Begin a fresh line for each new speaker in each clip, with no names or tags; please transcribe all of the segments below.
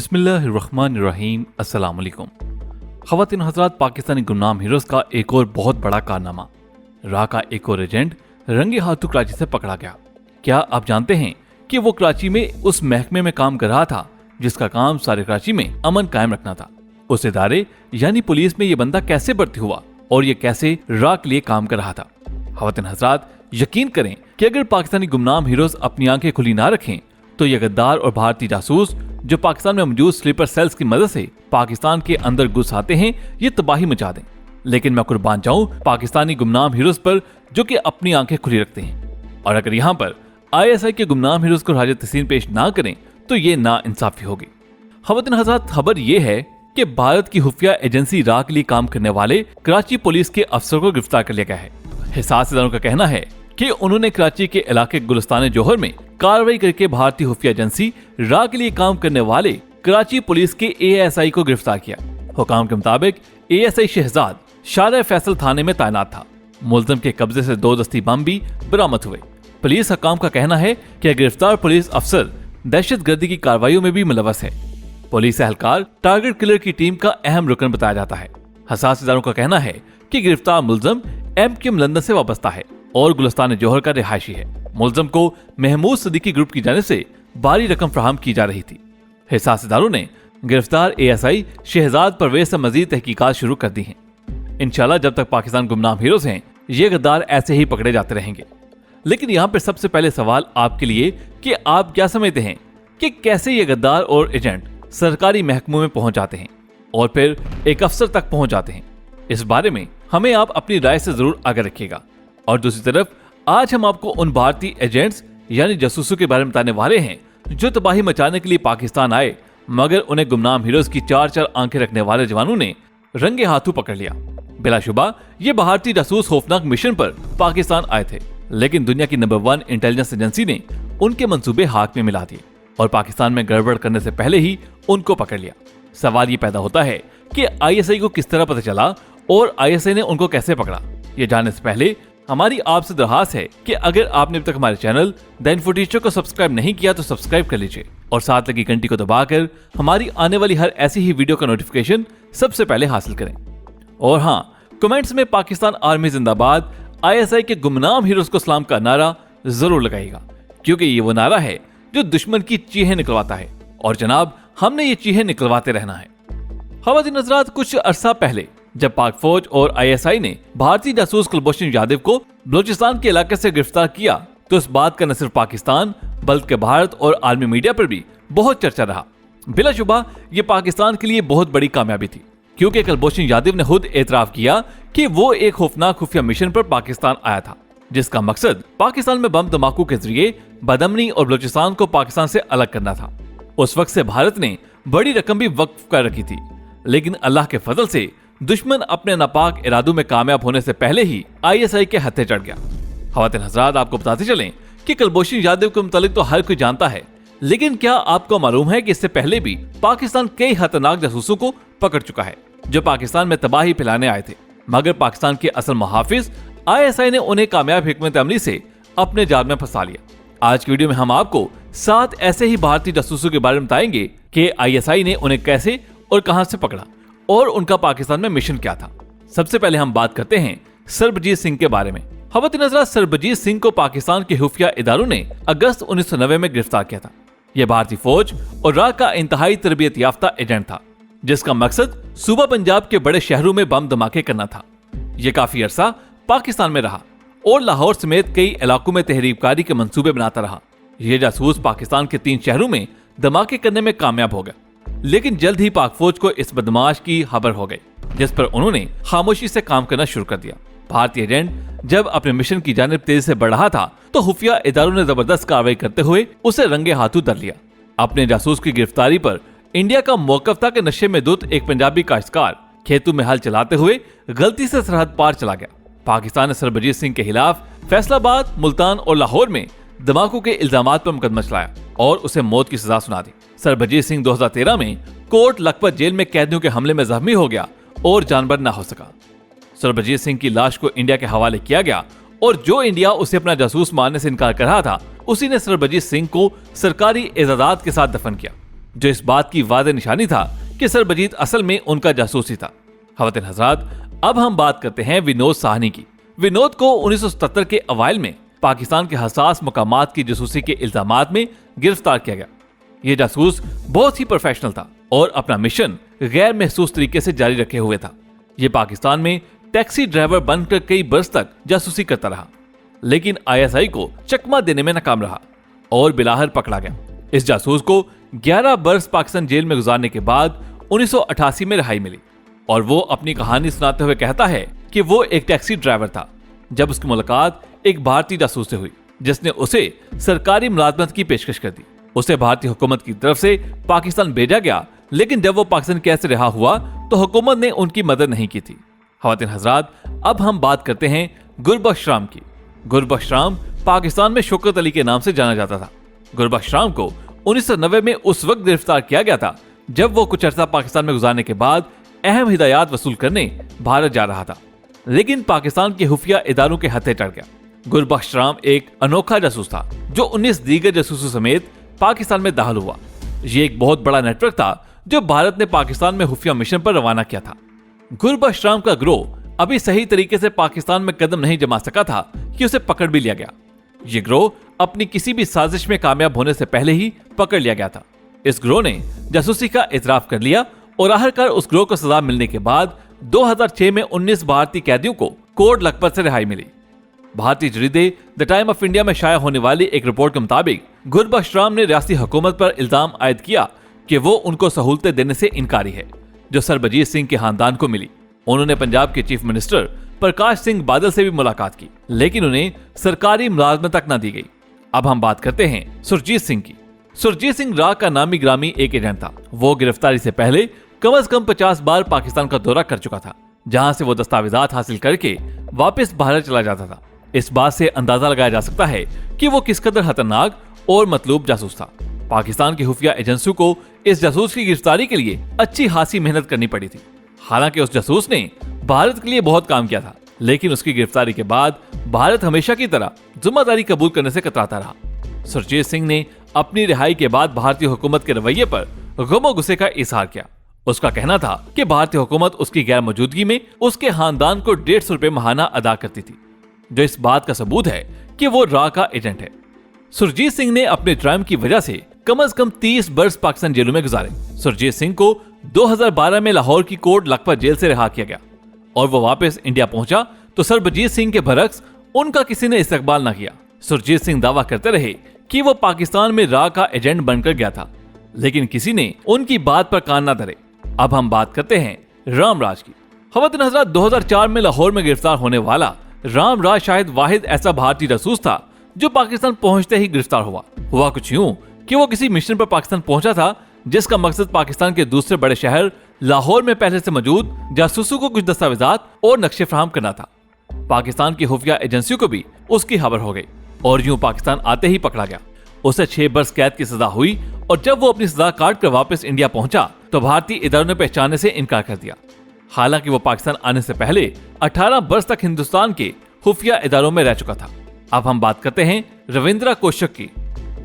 बिस्मिल्लाहिर्रहमानिर्रहीम। अस्सलाम वालेकुम। ख़वातीन हज़रात, पाकिस्तानी गुमनाम हीरोज़ का एक और बहुत बड़ा कारनामा। रा का एक और एजेंट रंगे हाथों कराची से पकड़ा गया। क्या आप जानते हैं कि वो कराची में उस महकमे में काम कर रहा था जिसका काम सारे कराची में अमन कायम रखना था। उस इदारे यानी पुलिस में ये बंदा कैसे भर्ती हुआ और ये कैसे रा के लिए काम कर रहा था। ख़वातीन हज़रात, यकीन करें कि अगर पाकिस्तानी गुमनाम हीरोज़ अपनी आंखें खुली ना रखें तो ये गद्दार और भारतीय जासूस जो पाकिस्तान में मौजूद स्लीपर सेल्स की मदद से पाकिस्तान के अंदर घुस आते हैं, ये तबाही मचा दें। लेकिन मैं कुर्बान जाऊं पाकिस्तानी गुमनाम हीरोज पर जो कि अपनी आंखें खुली रखते हैं। और अगर यहाँ पर ISI के गुमनाम हीरोज को हाजिर तहसीन पेश ना करें तो ये नाइंसाफी होगी। ख़वातीन हज़रात, खबर ये है कि भारत की खुफिया एजेंसी रा के लिए काम करने वाले कराची पुलिस के अफसर को गिरफ्तार कर लिया गया है। हिसास इदारों का कहना है कि उन्होंने कराची के इलाके गुलिस्तान जौहर में कार्रवाई करके भारतीय खुफिया एजेंसी रा के लिए काम करने वाले कराची पुलिस के ASI को गिरफ्तार किया। हुकाम के मुताबिक ASI शहजाद शारा फैसल थाने में तैनात था। मुलजिम के कब्जे से 2 दस्ती बम भी बरामद हुए। पुलिस हुकाम का कहना है कि गिरफ्तार पुलिस अफसर दहशतगर्दी की कार्रवाइयों में भी मुलव्वस है। पुलिस एहलकार टारगेट किलर की टीम का अहम रुकन बताया जाता है। हसास इदारों का कहना है कि गिरफ्तार मुलजिम MQM लंदन से वाबस्ता है और गुलिस्तान जौहर का रिहायशी है। मुलजिम को महमूद सदीकी ग्रुप की जानिब से भारी रकम फराहम की जा रही थी। हिसास इदारों ने गिरफ्तार ASI शहजाद परवेज से मजीद तहकीकात शुरू कर दी हैं। इंशाल्लाह जब तक पाकिस्तान गुमनाम हीरोज हैं, ये गद्दार ऐसे ही पकड़े जाते रहेंगे। लेकिन यहाँ पर सबसे पहले सवाल आपके लिए कि आप क्या समझते हैं कि कैसे ये गद्दार और एजेंट सरकारी महकमों में पहुंच जाते हैं और फिर एक अफसर तक पहुंच जाते हैं। इस बारे में हमें आप अपनी राय से जरूर आगे रखिएगा। और दूसरी तरफ आज हम आपको उन भारतीय एजेंट्स यानी जासूसों के बारे में बताने वाले हैं जो तबाही मचाने के लिए पाकिस्तान आए, मगर उन्हें गुमनाम हीरोज की 4 आंखें रखने वाले जवानों ने रंगे हाथों पकड़ लिया। बिलाशुबा ये भारतीय जासूस खौफनाक मिशन पर पाकिस्तान आए थे, लेकिन दुनिया की नंबर 1 इंटेलिजेंस एजेंसी ने उनके मंसूबे हाथ में मिला दिए और पाकिस्तान में गड़बड़ करने से पहले ही उनको पकड़ लिया। सवाल ये पैदा होता है कि ISI को किस तरह पता चला और ISI ने उनको कैसे पकड़ा। ये जानने से पहले हमारी आपसे दरख्वास्त है कि अगर आपने अब तक हमारे चैनल द इन्फो टीचर को सब्सक्राइब नहीं किया तो सब्सक्राइब कर लीजिए और साथ लगी घंटी को दबाकर हमारी आने वाली हर ऐसी ही वीडियो का नोटिफिकेशन सबसे पहले हासिल करें। और हाँ, कमेंट्स में पाकिस्तान आर्मी जिंदाबाद ISI के गुमनाम हीरोज को सलाम का नारा जरूर लगाइएगा, क्योंकि ये वो नारा है जो दुश्मन की चीखें निकलवाता है और जनाब हमने ये चीखें निकलवाते रहना है। ख़वातीन हज़रात, कुछ अरसा पहले जब पाक फौज और ISI ने भारतीय जासूस कुलभूषण यादव को बलूचिस्तान के इलाके से गिरफ्तार किया तो इस बात का न सिर्फ पाकिस्तान बल्कि भारत और आलमी मीडिया पर भी बहुत चर्चा रहा। बिलाशुबा ये पाकिस्तान के लिए बहुत बड़ी कामयाबी थी, क्योंकि कुलभूषण यादव ने खुद एतराफ किया कि वो एक खौफनाक खुफिया मिशन पर पाकिस्तान आया था, जिसका मकसद पाकिस्तान में बम धमाकों के जरिए बदअमनी और बलूचिस्तान को पाकिस्तान से अलग करना था। उस वक्त से भारत ने बड़ी रकम भी वक्फ कर रखी थी, लेकिन अल्लाह के फजल से दुश्मन अपने नापाक इरादों में कामयाब होने से पहले ही ISI के हत्थे चढ़ गया। ख़वातीन हज़रात, आपको बताते चलें कि कुलभूषण यादव के मुतालिक तो हर कोई जानता है, लेकिन क्या आपको मालूम है कि इससे पहले भी पाकिस्तान कई खतरनाक जासूसों को पकड़ चुका है जो पाकिस्तान में तबाही फैलाने आए थे, मगर पाकिस्तान के असल मुहाफिज ISI ने उन्हें कामयाब हिकमत अमली से अपने जाल में फंसा लिया। आज की वीडियो में हम आपको 7 ऐसे ही भारतीय जासूसों के बारे में बताएंगे कि ISI ने उन्हें कैसे और कहां से पकड़ा और उनका पाकिस्तान में मिशन क्या था। सबसे पहले हम बात करते हैं सरबजीत सिंह के बारे में। ख़वातीन हज़रात, सरबजीत सिंह को पाकिस्तान के खुफिया इदारों ने अगस्त 1990 में गिरफ्तार किया था। यह भारतीय फौज और रा का इंतहाई तरबियत याफ्ता एजेंट था, जिसका मकसद सूबा पंजाब के बड़े शहरों में बम धमाके करना था। यह काफी अरसा पाकिस्तान में रहा और लाहौर समेत कई इलाकों में तहरीबकारी के मंसूबे बनाता रहा। यह जासूस पाकिस्तान के 3 शहरों में धमाके करने में कामयाब हो गया, लेकिन जल्द ही पाक फौज को इस बदमाश की खबर हो गई, जिस पर उन्होंने खामोशी से काम करना शुरू कर दिया। भारतीय एजेंट जब अपने मिशन की जानिब तेजी से बढ़ रहा था तो खुफिया इदारों ने जबरदस्त कार्रवाई करते हुए उसे रंगे हाथों धर लिया। अपने जासूस की गिरफ्तारी पर इंडिया का मौकफ था कि नशे में धुत एक पंजाबी काश्तकार खेतों में हल चलाते हुए गलती से सरहद पार चला गया। पाकिस्तान ने सरबजीत सिंह के खिलाफ फैसलाबाद, मुल्तान और लाहौर में धमाकों के इल्जामात पर मुकदमा चलाया और उसे मौत की सजा सुना दी। सरबजीत सिंह 2013 में कोट लखपत जेल में कैदियों के हमले में जख्मी हो गया और जानबर न हो सका। सरबजीत सिंह की लाश को इंडिया के हवाले किया गया और जो इंडिया उसे अपना जासूस मानने से इनकार कर रहा था, उसी ने सरबजीत सिंह को सरकारी एजाजात के साथ दफन किया। जो इस बात की वादे निशानी था कि सरबजीत असल में उनका जासूस ही था। ख़वातीन हज़रात, अब हम बात करते हैं विनोद साहनी की। विनोद को 1977 के अवाइल में पाकिस्तान के हसास मकामात की जासूसी के इल्जामात में गिरफ्तार किया गया। ये जासूस बहुत ही प्रोफेशनल था और अपना मिशन गैर महसूस तरीके से जारी रखे हुए था। ये पाकिस्तान में टैक्सी ड्राइवर बनकर कई बरस तक जासूसी करता रहा, लेकिन ISI को चकमा देने में नाकाम रहा और बिलाहर पकड़ा गया। इस जासूस को 11 बरस पाकिस्तान जेल में गुजारने के बाद 1988 में रिहाई मिली और वो अपनी कहानी सुनाते हुए कहता है कि वो एक टैक्सी ड्राइवर था जब उसकी मुलाकात एक भारतीय जासूस से हुई, जिसने उसे सरकारी मुलाजमत की पेशकश कर दी। उसे भारतीय हुकूमत की तरफ से पाकिस्तान भेजा गया, लेकिन जब वो पाकिस्तान कैसे रिहा हुआ तो हुकूमत ने उनकी मदद नहीं की थी। ख़वातीन हज़रात, अब हम बात करते हैं गुरबख्श राम की। गुरबख्श राम पाकिस्तान में शौकत अली के नाम से जाना जाता था। गुरबख्श राम को 1990 में उस वक्त गिरफ्तार किया गया था जब वो कुछ अर्सा पाकिस्तान में गुजारने के बाद अहम हिदायत वसूल करने भारत जा रहा था, लेकिन पाकिस्तान के खुफिया इदारों के हत्थे चढ़ गया। गुरबख्श राम एक अनोखा जासूस था जो 19 दीगर जासूसों समेत पाकिस्तान में दाखिल हुआ। ये एक बहुत बड़ा नेटवर्क था जो भारत ने पाकिस्तान में खुफिया मिशन पर रवाना किया था। गुरबख्श राम का गिरोह अभी सही तरीके से पाकिस्तान में कदम नहीं जमा सका था कि उसे पकड़ भी लिया गया। ये गिरोह अपनी किसी भी साजिश में कामयाब होने से पहले ही पकड़ लिया गया था। इस गिरोह ने जासूसी का इतराफ कर लिया और आखिरकार उस गिरोह को सजा मिलने के बाद 2006 में 19 भारतीय कैदियों को कोट लखपत से रिहाई मिली। भारतीय जरीदे द टाइम ऑफ इंडिया में शाया होने वाली एक रिपोर्ट के मुताबिक गुरबख्श राम ने रियासती हुकूमत पर इल्जाम आयद किया कि वो उनको सहूलतें देने से इनकारी है जो सरबजीत सिंह के खानदान को मिली। उन्होंने पंजाब के चीफ मिनिस्टर प्रकाश सिंह बादल से भी मुलाकात की, लेकिन उन्हें सरकारी मुलाजमत तक न दी गई। अब हम बात करते हैं सुरजीत सिंह की। सुरजीत सिंह राग का नामी ग्रामी एक एजेंट था। वो गिरफ्तारी से पहले कम से कम 50 बार पाकिस्तान का दौरा कर चुका था, जहां से वो दस्तावेजात हासिल करके वापस भारत चला जाता था। इस बात से अंदाजा लगाया जा सकता है कि वो किस कदर खतरनाक और मतलूब जासूस था। पाकिस्तान की खुफिया एजेंसियों को इस जासूस की गिरफ्तारी के लिए अच्छी खासी मेहनत करनी पड़ी थी। हालांकि उस जासूस ने भारत के लिए बहुत काम किया था, लेकिन उसकी गिरफ्तारी के बाद भारत हमेशा की तरह जिम्मेदारी कबूल करने से कतराता रहा। सुरजीत सिंह ने अपनी रिहाई के बाद भारतीय हुकूमत के रवैये पर गमो गुस्से का इजहार किया। उसका कहना था कि भारतीय हुकूमत उसकी गैर मौजूदगी में उसके खानदान को 150 रुपए महाना अदा करती थी, जो इस बात का सबूत है कि वो रा का एजेंट है। सुरजीत सिंह ने अपने ड्राइव की वजह से कम 30 बरस पाकिस्तान जेलों में गुजारे। सुरजीत सिंह को 2012 में लाहौर की कोट लखपत जेल से रिहा किया गया और वो वापस इंडिया पहुंचा तो सरबजीत सिंह के बरक्स उनका किसी ने इस्तकबाल न किया। सुरजीत सिंह दावा करते रहे कि वो पाकिस्तान में रा का एजेंट बनकर गया था, लेकिन किसी ने उनकी बात पर कान न धरे। अब हम बात करते हैं रामराज की। ख़वातीन हज़रात, 2004 में लाहौर में गिरफ्तार होने वाला रामराज शायद वाहिद ऐसा भारतीय जासूस था जो पाकिस्तान पहुंचते ही गिरफ्तार हुआ कुछ यूं कि वो किसी मिशन पर पाकिस्तान पहुंचा था जिसका मकसद पाकिस्तान के दूसरे बड़े शहर लाहौर में पहले से मौजूद जासूसों को कुछ दस्तावेजात और नक्शे फराहम करना था। पाकिस्तान की खुफिया एजेंसियों को भी उसकी खबर हो गई और यूं पाकिस्तान आते ही पकड़ा गया। उसे 6 बरस कैद की सजा हुई और जब वो अपनी सजा काट कर वापस इंडिया पहुंचा तो भारतीय इदारों ने पहचानने से इनकार कर दिया। हालांकि वो पाकिस्तान आने से पहले 18 बरस तक हिंदुस्तान के खुफिया इदारों में रह चुका था। अब हम बात करते हैं रविंद्रा कौशिक की।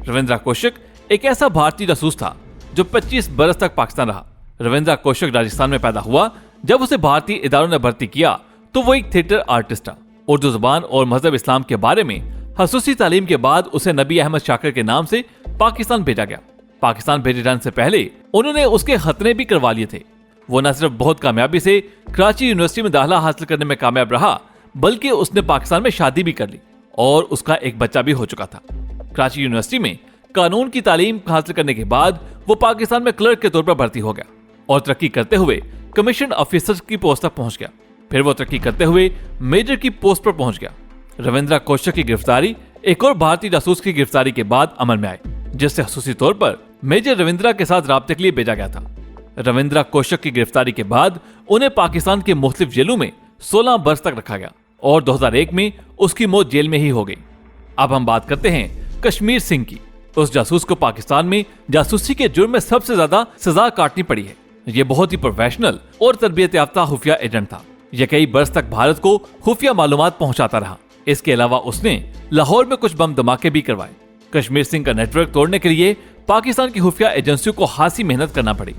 रविंद्रा कौशिक एक ऐसा भारतीय जासूस था जो 25 बरस तक पाकिस्तान रहा। रविंद्रा कौशिक राजस्थान में पैदा हुआ। जब उसे भारतीय इदारों ने भर्ती किया तो वो एक थिएटर आर्टिस्ट था। उर्दू जुबान और मजहब इस्लाम के बारे में खसूसी तालीम के बाद उसे नबी अहमद शाकिर के नाम से पाकिस्तान भेजा गया। पाकिस्तान भेजे जाने से पहले उन्होंने उसके खतने भी करवा लिए थे। वो न सिर्फ बहुत कामयाबी से कराची यूनिवर्सिटी में दाखिला हासिल करने में कामयाब रहा, बल्कि उसने पाकिस्तान में शादी भी कर ली और उसका एक बच्चा भी हो चुका था। कराची यूनिवर्सिटी में कानून की तालीम हासिल करने के बाद वो पाकिस्तान में क्लर्क के तौर पर भर्ती हो गया और तरक्की करते हुए कमीशन ऑफिसर की पोस्ट तक पहुंच गया। फिर वो तरक्की करते हुए मेजर की पोस्ट पर पहुंच गया। रविंद्रा कौशिक की गिरफ्तारी एक और भारतीय जासूस की गिरफ्तारी के बाद अमल में आई, जिससे खसूसी तौर पर मेजर रविंद्रा के साथ राब्ते के लिए भेजा गया था। रविंद्रा कौशिक की गिरफ्तारी के बाद उन्हें पाकिस्तान के मुख्तलिफ जेलों में 16 बरस तक रखा गया और 2001 में उसकी मौत जेल में ही हो गई। अब हम बात करते हैं कश्मीर सिंह की। उस जासूस को पाकिस्तान में जासूसी के जुर्म में सबसे ज्यादा सजा काटनी पड़ी है। ये बहुत ही प्रोफेशनल और तरबियत याफ्ता खुफिया एजेंट था। यह कई बरस तक भारत को खुफिया मालूमात पहुंचाता रहा। इसके अलावा उसने लाहौर में कुछ बम धमाके भी करवाए। कश्मीर सिंह का नेटवर्क तोड़ने के लिए पाकिस्तान की खुफिया एजेंसियों को खासी मेहनत करना पड़ी,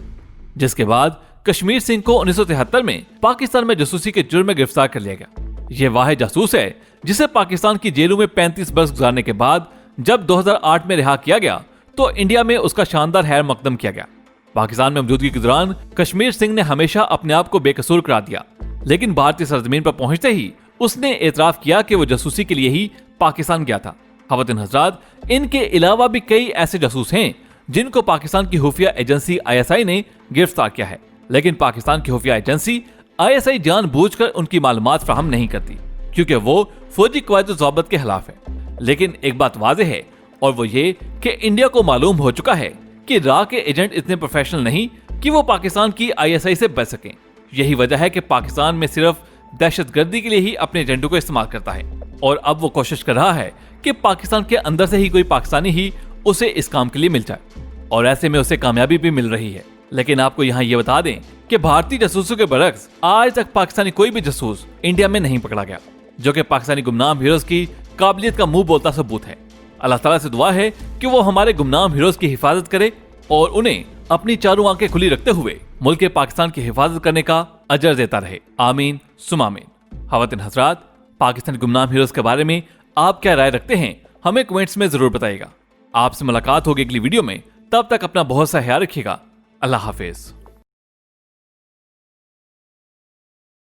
जिसके बाद कश्मीर सिंह को 1973 में पाकिस्तान में जासूसी के जुर्म में गिरफ्तार कर लिया गया। यह वाहिद जासूस है जिसे पाकिस्तान की जेलों में 35 बरस गुजारने के बाद जब 2008 में रिहा किया गया तो इंडिया में उसका शानदार खैर मकदम किया गया। पाकिस्तान में मौजूदगी के दौरान कश्मीर सिंह ने हमेशा अपने आप को बेकसूर करार दिया, लेकिन भारतीय सरजमीन पर पहुंचते ही उसने एतराफ किया कि वो जासूसी के लिए ही पाकिस्तान गया था। ख़वातीन हज़रात, इनके अलावा भी कई ऐसे जासूस हैं जिनको पाकिस्तान की खुफिया एजेंसी ISI ने गिरफ्तार किया है, लेकिन पाकिस्तान की खुफिया एजेंसी ISI जानबूझकर उनकी मालूमात फराहम नहीं करती क्योंकि वो फौजी कवायद और ज़ाब्त के खिलाफ है। लेकिन एक बात वाज़ेह है और वो ये कि इंडिया को मालूम हो चुका है कि रा के एजेंट इतने प्रोफेशनल नहीं कि वो पाकिस्तान की ISI से बच सकें। यही वजह है कि पाकिस्तान में सिर्फ दहशतगर्दी के लिए ही अपने एजेंटों को इस्तेमाल करता है और अब वो कोशिश कर रहा है कि पाकिस्तान के अंदर से ही कोई पाकिस्तानी ही उसे इस काम के लिए मिल जाए, और ऐसे में उसे कामयाबी भी मिल रही है। लेकिन आपको यहाँ ये बता दें कि भारतीय जासूसों के बरक्स आज तक पाकिस्तानी कोई भी जासूस इंडिया में नहीं पकड़ा गया, जो कि पाकिस्तानी गुमनाम हीरोज की काबिलियत का मुंह बोलता सबूत है। अल्लाह ताला से दुआ है कि वो हमारे गुमनाम हीरोज की हिफाजत करे और उन्हें अपनी चारों आंखें खुली रखते हुए मुल्क पाकिस्तान की हिफाजत करने का अजर देता रहे। आमीन सुमा आमीन। ख़वातीन हज़रात, पाकिस्तानी गुमनाम हीरोज के बारे में आप क्या राय रखते हैं, हमें कमेंट्स में जरूर बताइएगा। आपसे मुलाकात होगी अगली वीडियो में, तब तक अपना बहुत सा ख्याल रखिएगा। अल्लाह हाफिज।